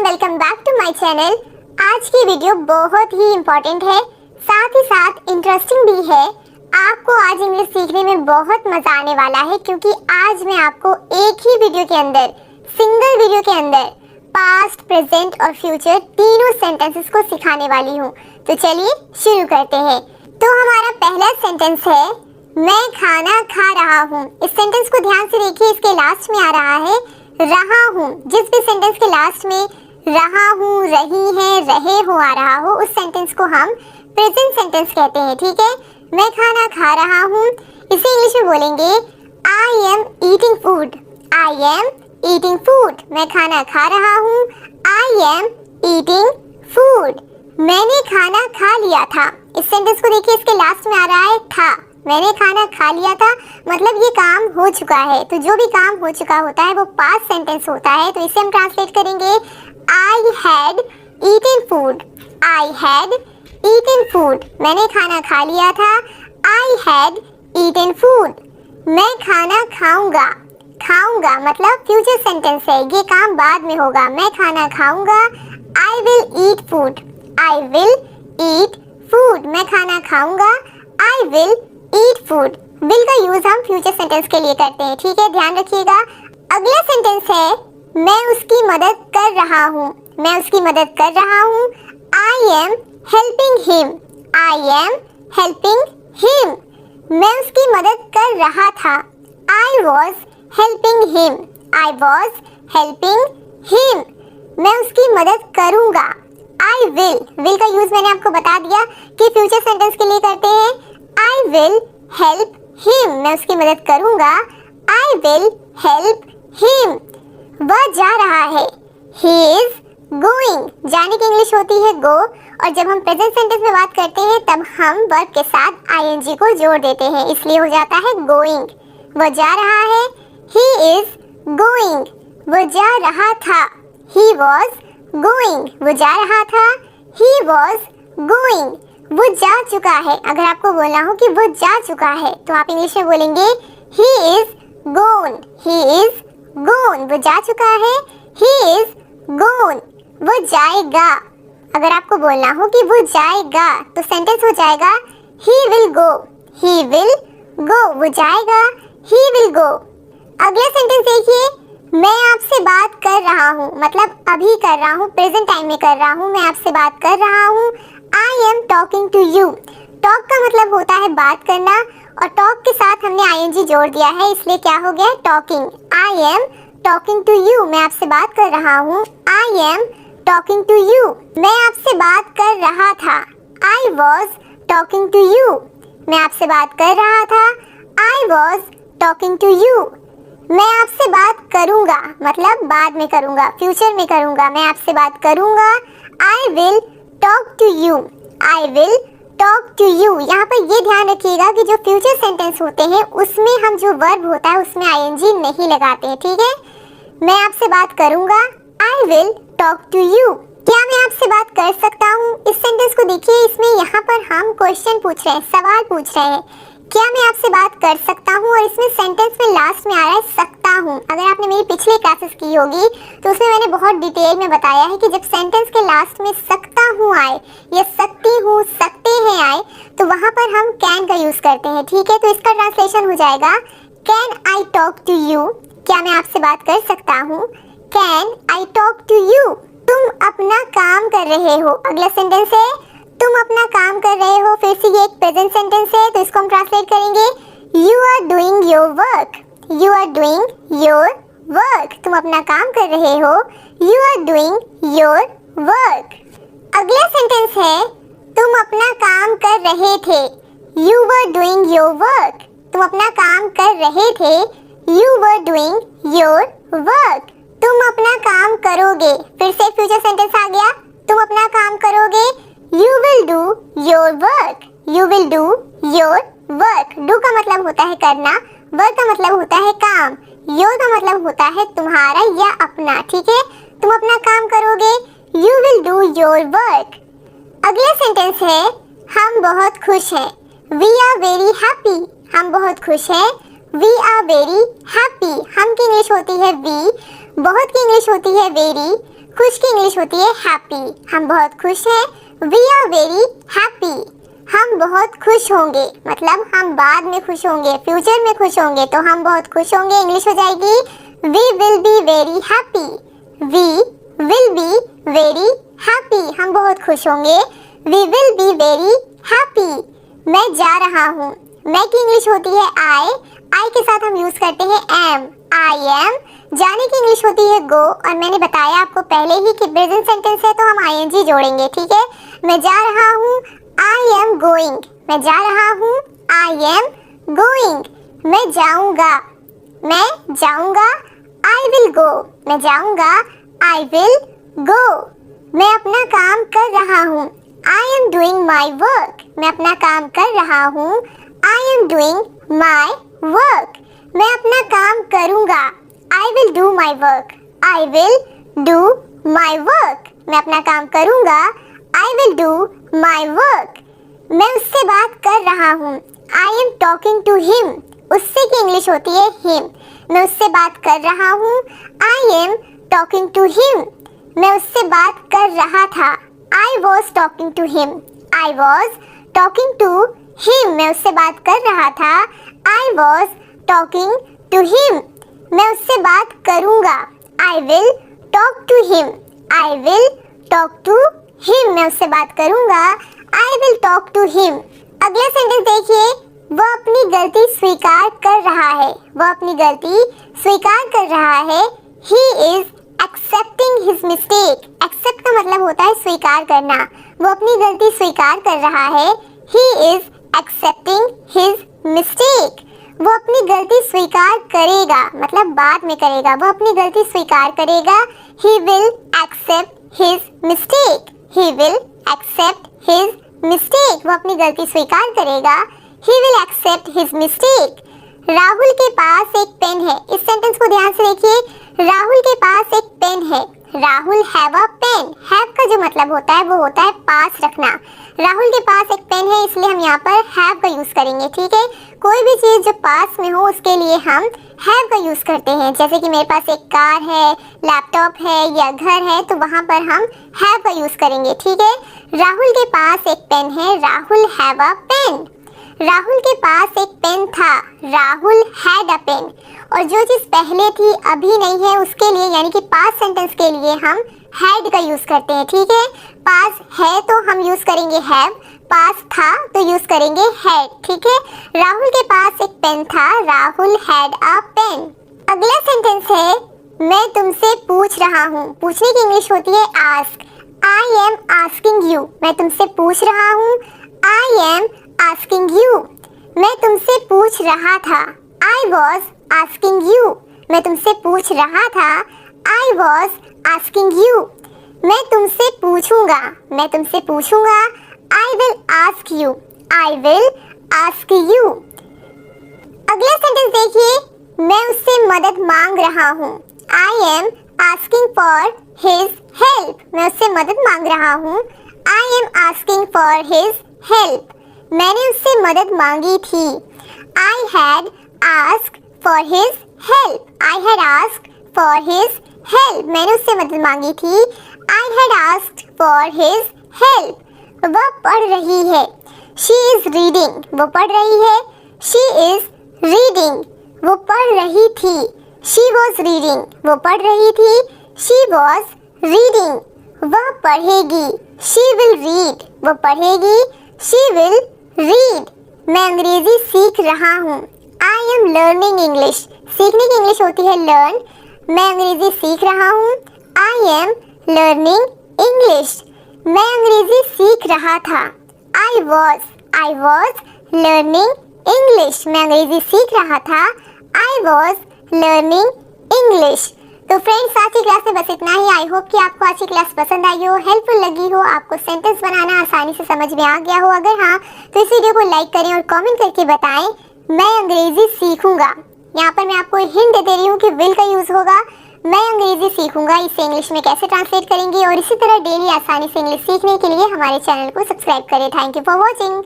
Welcome back to my channel. आज की video बहुत ही इम्पोर्टेंट है, साथ ही साथ इंटरेस्टिंग भी है। आपको आज इंग्लिश सीखने में बहुत मजा आने वाला है, क्योंकि आज मैं आपको एक ही वीडियो के अंदर, सिंगल वीडियो के अंदर पास्ट, प्रेजेंट और फ्यूचर तीनों सेंटेंसेस को सिखाने वाली हूँ। तो चलिए शुरू करते हैं। तो हमारा पहला सेंटेंस है, मैं खाना खा रहा हूँ। इस सेंटेंस को ध्यान से देखिए, इसके लास्ट में आ रहा है रहा हूँ। जिस भी सेंटेंस के लास्ट में रहा हूँ, रही है, रहे हो आ रहा हो, उस सेंटेंस को हम प्रेजेंट सेंटेंस कहते हैं। ठीक है, मैं खाना खा रहा हूँ, इसे इंग्लिश में बोलेंगे I am eating food. I am eating food. मैं खाना खा रहा हूँ, आई एम ईटिंग फूड। मैंने खाना खा लिया था। इस सेंटेंस को देखिए, इसके लास्ट में आ रहा है था। मैंने खाना खा लिया था, मतलब ये काम हो चुका है। तो जो भी काम हो चुका होता है वो पास्ट सेंटेंस होता है। तो इसे हम ट्रांसलेट करेंगे I had eaten food. I had eaten food. मैंने खाना खा लिया था, आई हैड ईटन फूड। मैं खाना खाऊंगा। खाऊंगा मतलब फ्यूचर सेंटेंस है, ये काम बाद में होगा। मैं खाना खाऊंगा, I will eat food. I will eat food. मैं खाना खाऊंगा, I will eat food. Will का यूज हम फ्यूचर सेंटेंस के लिए करते हैं। ठीक है, ध्यान रखिएगा। अगला सेंटेंस है, मैं उसकी मदद कर रहा हूँ। मैं उसकी मदद कर रहा हूँ, I am helping him. I am helping him. मैं उसकी मदद कर रहा था, I was helping him. I was helping him. मैं उसकी मदद करूँगा, आई विल। विल का यूज मैंने आपको बता दिया कि फ्यूचर सेंटेंस के लिए करते हैं। I will help him. मैं उसकी मदद करूंगा, आई विल हेल्प हिम। वह जा रहा है, ही इज गोइंग। जाने की इंग्लिश होती है गो, और जब हम प्रेजेंट सेंटेंस में बात करते हैं तब हम वर्ब के साथ आईएनजी को जोड़ देते हैं, इसलिए हो जाता है गोइंग। वह जा रहा है, ही इज गोइंग। वह जा रहा था, ही वॉज गोइंग। वो जा रहा था, ही वॉज गोइंग। वो जा चुका है। अगर आपको बोलना हो कि वो जा चुका है तो आप इंग्लिश में बोलेंगे he is gone. He is गोन। वो जा चुका है, ही इज गोन। वो जाएगा। अगर आपको बोलना हो कि वो जाएगा तो सेंटेंस हो जाएगा he will go. He will go. वो जाएगा, ही विल गो। अगला सेंटेंस देखिए, मैं आपसे बात कर रहा हूँ, मतलब अभी कर रहा हूँ, प्रेजेंट टाइम में कर रहा हूँ। मैं आपसे बात कर रहा हूँ, I am talking to you. Talk का मतलब होता है बात करना, और टॉक के साथ हमने आईएनजी जोड़ दिया है, इसलिए क्या हो गया, talking. I am talking to you. मैं आपसे बात कर रहा हूँ, I am talking to you. मैं आपसे बात कर रहा था, I was talking to you. मैं आपसे बात कर रहा था, I was talking to you. मैं आपसे बात करूंगा, मतलब बाद में करूंगा, फ्यूचर में करूंगा। मैं आपसे बात करूंगा, I will talk to you. I will talk to you. यहाँ पर ये ध्यान रखिएगा कि जो फ्यूचर सेंटेंस होते हैं उसमें हम जो वर्ब होता है उसमें आईएनजी नहीं लगाते हैं। ठीक है, मैं आपसे बात करूंगा, I will talk to you. क्या मैं आपसे बात कर सकता हूँ? इस सेंटेंस को देखिए, इसमें यहाँ पर हम क्वेश्चन पूछ रहे हैं, सवाल पूछ रहे हैं। क्या मैं आपसे बात कर सकता हूँ? और इसमें सेंटेंस में लास्ट में आ रहा है सकता हूँ। अगर आपने मेरी पिछली क्लासेस की होगी तो उसमें मैंने बहुत डिटेल में बताया है कि जब सेंटेंस के लास्ट में सकता हूँ आए या सकती हूँ, सकते हैं आए, तो वहाँ पर हम कैन का यूज करते हैं। ठीक है, तो इसका ट्रांसलेशन हो जाएगा can I talk to you. क्या मैं आपसे बात कर सकता हूँ? Can I talk to you. तुम अपना काम कर रहे हो। अगला सेंटेंस है तुम अपना काम कर रहे हो। फिर से ये एक प्रेजेंट सेंटेंस है, तो इसको हम ट्रांसलेट करेंगे you are doing your work. You are doing your work. तुम अपना काम कर रहे हो, you are doing your work. अगला सेंटेंस है तुम अपना काम कर रहे थे, you were doing your work. तुम अपना काम कर रहे थे, you were doing your work. तुम अपना काम करोगे। फिर से फ्यूचर सेंटेंस आ गया, तुम अपना काम करोगे, You will do your work. You will do your work. Do का मतलब होता है करना, work का मतलब होता है काम, your का मतलब होता है तुम्हारा या अपना। ठीक है, तुम अपना काम करोगे, you will do your work. अगला सेंटेंस है हम बहुत खुश हैं, we are very happy. हम बहुत खुश हैं, we are very happy. हम की इंग्लिश होती है we, बहुत की इंग्लिश होती है वेरी, खुश की इंग्लिश होती है हैप्पी। हम बहुत खुश हैं, वी आर वेरी हैप्पी। हम बहुत खुश होंगे, मतलब हम बाद में खुश होंगे, फ्यूचर में खुश होंगे, तो हम बहुत खुश होंगे इंग्लिश हो जाएगी we will be very happy. We will be very happy, हम बहुत खुश होंगे, we will be very happy. मैं जा रहा हूँ, मैं की इंग्लिश होती है आई के साथ हम यूज करते हैं एम, आई एम। जाने की इंग्लिश होती है गो, और मैंने बताया आपको पहले ही कि प्रेजेंट सेंटेंस है तो हम आईएनजी जोड़ेंगे, ठीक है। मैं जा रहा हूँ, आई एम गोइंग, मैं जा रहा हूँ, आई एम गोइंग। मैं जाऊँगा, मैं जाऊँगा, आई विल गो, मैं जाऊँगा, आई विल गो। मैं अपना काम कर रहा हूँ, I am doing my work, मैं अपना काम कर रहा हूँ, I am doing my work. मैं अपना काम करूँगा, I will do my work, I will do my work. मैं अपना काम करूँगा, I will do my work. मैं उससे बात कर रहा हूँ, I am talking to him, उससे की इंग्लिश होती है हिम। मैं उससे बात कर रहा हूँ, I am talking to him. मैं उससे बात कर रहा था, I was talking to him, I was talking to him. मैं उससे बात कर रहा था, I was talking to him. मैं उससे बात करूँगा, I will talk to him, I will talk to him. मैं उससे बात करूँगा, I will talk to him. अगला सेंटेंस देखिए, वह अपनी गलती स्वीकार कर रहा है, वह अपनी गलती स्वीकार कर रहा है। He is accepting his mistake, accept का मतलब होता है स्वीकार करना। वो अपनी गलती स्वीकार कर रहा है, he is accepting his mistake. वो अपनी गलती स्वीकार करेगा, मतलब बाद में करेगा, वो अपनी गलती स्वीकार करेगा। He will accept his mistake, he will accept his mistake. वो अपनी गलती स्वीकार करेगा, he will accept his mistake. Rahul के पास एक पेन है, इस सेंटेंस को ध्यान से देखिए, राहुल के पास एक पेन है, Rahul have a pen. Have का जो मतलब होता है वो होता है पास रखना। राहुल के पास एक पेन है, इसलिए हम यहाँ पर हैव का यूज करेंगे, ठीक है। कोई भी चीज जो पास में हो उसके लिए हम हैव का यूज करते हैं। जैसे कि मेरे पास एक कार है, लैपटॉप है या घर है, तो वहाँ पर हम हैव का यूज करेंगे, ठीक है। राहुल के पास एक पेन है, Rahul have a pen. Rahul के पास एक पेन था, राहुल हैड अ पेन। और जो चीज़ पहले थी अभी नहीं है उसके लिए, यानी कि पास सेंटेंस के लिए हम हैड का यूज़ करते हैं, ठीक है। पास है तो हम यूज़ करेंगे हैव, पास था तो यूज़ करेंगे हैड, ठीक है। राहुल के पास एक पेन था, राहुल हैड अ पेन। अगला सेंटेंस है, मैं तुमसे पूछ रहा हूँ। पूछने की इंग्लिश होती है ask. I am asking you, मैं तुमसे पूछ रहा हूँ, आई एम आस्किंग यू। मैं तुमसे पूछ रहा था, आई वॉज आस्किंग यू। मैं तुमसे पूछ रहा था, आई वॉज आस्किंग यू। मैं तुमसे पूछूंगा, मैं तुमसे पूछूंगा, I will ask you, I will ask you. अगला सेंटेंस देखिए, मैं उससे मदद मांग रहा हूँ, I am asking for his help. मैं उससे मदद मांग रहा हूँ, I am asking for his help. मैंने उससे मदद मांगी थी, I had asked for his help, I had asked for his help. मैंने उससे मदद मांगी थी, I had asked for his help. वह पढ़ रही है, शी इज रीडिंग। वो पढ़ रही है, शी इज रीडिंग। वो पढ़ रही थी, शी वॉज रीडिंग। वो पढ़ रही थी, शी वॉज रीडिंग। वह पढ़ेगी, शी विल रीड। वो पढ़ेगी, शी विल रीड। मैं अंग्रेजी सीख रहा हूँ, आई एम लर्निंग इंग्लिश। सीखने की इंग्लिश होती है लर्न। मैं अंग्रेजी सीख रहा हूँ, आई एम लर्निंग इंग्लिश। मैं अंग्रेजी सीख रहा था, आई वॉज लर्निंग इंग्लिश। मैं अंग्रेजी सीख रहा था, आई वॉज लर्निंग इंग्लिश। तो फ्रेंड्स, आज की क्लास में बस इतना ही। आई होप कि आपको आज की क्लास पसंद आई हो, हेल्पफुल लगी हो, आपको सेंटेंस बनाना आसानी से समझ में आ गया हो। अगर हाँ, तो इस वीडियो को लाइक करें और कमेंट करके बताएं मैं अंग्रेजी सीखूंगा। यहाँ पर मैं आपको हिंट दे रही हूँ कि विल का यूज़ होगा। मैं अंग्रेजी सीखूंगा, इसे इंग्लिश में कैसे ट्रांसलेट करेंगे, और इसी तरह डेली आसानी से इंग्लिश सीखने के लिए हमारे चैनल को सब्सक्राइब करें। Thank you for watching.